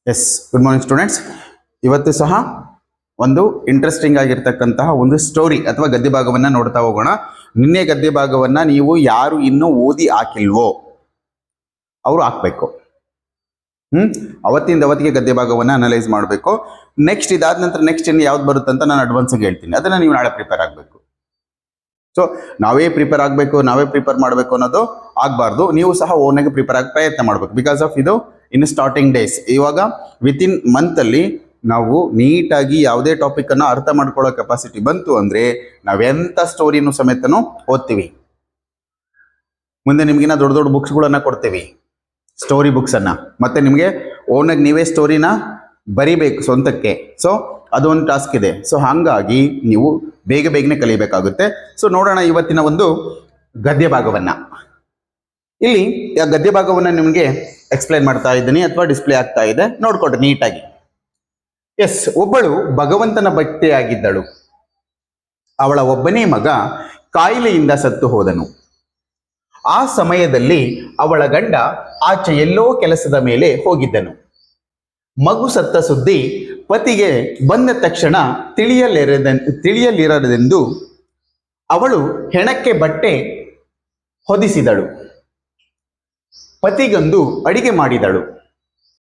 S, good morning students. ಇವತ್ತು ಸಹ ಒಂದು ಇಂಟ್ರೆಸ್ಟಿಂಗ್ ಆಗಿರ್ತಕ್ಕಂತಹ ಒಂದು ಸ್ಟೋರಿ ಅಥವಾ ಗದ್ಯ ಭಾಗವನ್ನ ನೋಡ್ತಾ ಹೋಗೋಣ. ನಿನ್ನೆ ಗದ್ಯ ಭಾಗವನ್ನ ನೀವು ಯಾರು ಇನ್ನೂ ಓದಿ ಹಾಕಿಲ್ವೋ ಅವರು ಹಾಕ್ಬೇಕು. ಅವತ್ತಿಂದ ಅವತ್ತಿಗೆ ಗದ್ಯ ಭಾಗವನ್ನ ಅನಲೈಸ್ ಮಾಡಬೇಕು. ನೆಕ್ಸ್ಟ್ ಇದಾದ ನಂತರ ನೆಕ್ಸ್ಟ್ ಇನ್ನು ಯಾವ್ದು ಬರುತ್ತೆ ಅಂತ ನಾನು ಅಡ್ವಾನ್ಸ್ ಹೇಳ್ತೀನಿ. ಅದನ್ನ ನೀವು ನಾಳೆ ಪ್ರಿಪೇರ್ ಆಗಬೇಕು. ಸೊ ನಾವೇ ಪ್ರಿಪೇರ್ ಆಗಬೇಕು, ನಾವೇ ಪ್ರಿಪೇರ್ ಮಾಡಬೇಕು ಅನ್ನೋದು ಆಗಬಾರ್ದು. ನೀವು ಸಹ ಓನಾಗಿ ಪ್ರಿಪೇರ್ ಆಗಿ ಪ್ರಯತ್ನ ಮಾಡಬೇಕು. ಬಿಕಾಸ್ ಆಫ್ ಇದು ಇನ್ ಸ್ಟಾರ್ಟಿಂಗ್ ಡೇಸ್. ಇವಾಗ ವಿತಿನ್ ಮಂತ್ ಅಲ್ಲಿ ನಾವು ನೀಟಾಗಿ ಯಾವುದೇ ಟಾಪಿಕ್ ಅನ್ನು ಅರ್ಥ ಮಾಡ್ಕೊಳ್ಳೋ ಕೆಪಾಸಿಟಿ ಬಂತು ಅಂದ್ರೆ ನಾವೆಂತ ಸ್ಟೋರಿನೂ ಸಮೇತನು ಓದ್ತೀವಿ. ಮುಂದೆ ನಿಮ್ಗಿನ ದೊಡ್ಡ ದೊಡ್ಡ ಬುಕ್ಸ್ಗಳನ್ನ ಕೊಡ್ತೀವಿ, ಸ್ಟೋರಿ ಬುಕ್ಸ್ ಅನ್ನ. ಮತ್ತೆ ನಿಮಗೆ ಓನಾಗಿ ನೀವೇ ಸ್ಟೋರಿನ ಬರಿಬೇಕು ಸ್ವಂತಕ್ಕೆ. ಸೊ ಅದೊಂದು ಟಾಸ್ಕ್ ಇದೆ. ಸೊ ಹಾಗಾಗಿ ನೀವು ಬೇಗನೆ ಕಲಿಬೇಕಾಗುತ್ತೆ. ಸೊ ನೋಡೋಣ ಇವತ್ತಿನ ಒಂದು ಗದ್ಯ ಭಾಗವನ್ನ. ಇಲ್ಲಿ ಆ ಗದ್ಯ ಭಾಗವನ್ನ ನಿಮಗೆ ಎಕ್ಸ್ಪ್ಲೈನ್ ಮಾಡ್ತಾ ಇದ್ದೀನಿ ಅಥವಾ ಡಿಸ್ಪ್ಲೇ ಆಗ್ತಾ ಇದೆ, ನೋಡ್ಕೊಡ್ರಿ ನೀಟಾಗಿ. ಎಸ್, ಒಬ್ಬಳು ಭಗವಂತನ ಭಕ್ತೆಯಾಗಿದ್ದಳು. ಅವಳ ಒಬ್ಬನೇ ಮಗ ಕಾಯಿಲೆಯಿಂದ ಸತ್ತು ಹೋದನು. ಆ ಸಮಯದಲ್ಲಿ ಅವಳ ಗಂಡ ಆಚೆ ಎಲ್ಲೋ ಕೆಲಸದ ಮೇಲೆ ಹೋಗಿದ್ದನು. ಮಗು ಸತ್ತ ಸುದ್ದಿ ಪತಿಗೆ ಬಂದ ತಕ್ಷಣ ತಿಳಿಯಲಿರದೆಂದು ಅವಳು ಹೆಣಕ್ಕೆ ಬಟ್ಟೆ ಹೊದಿಸಿದಳು. ಪತಿಗೊಂದು ಅಡಿಗೆ ಮಾಡಿದಳು.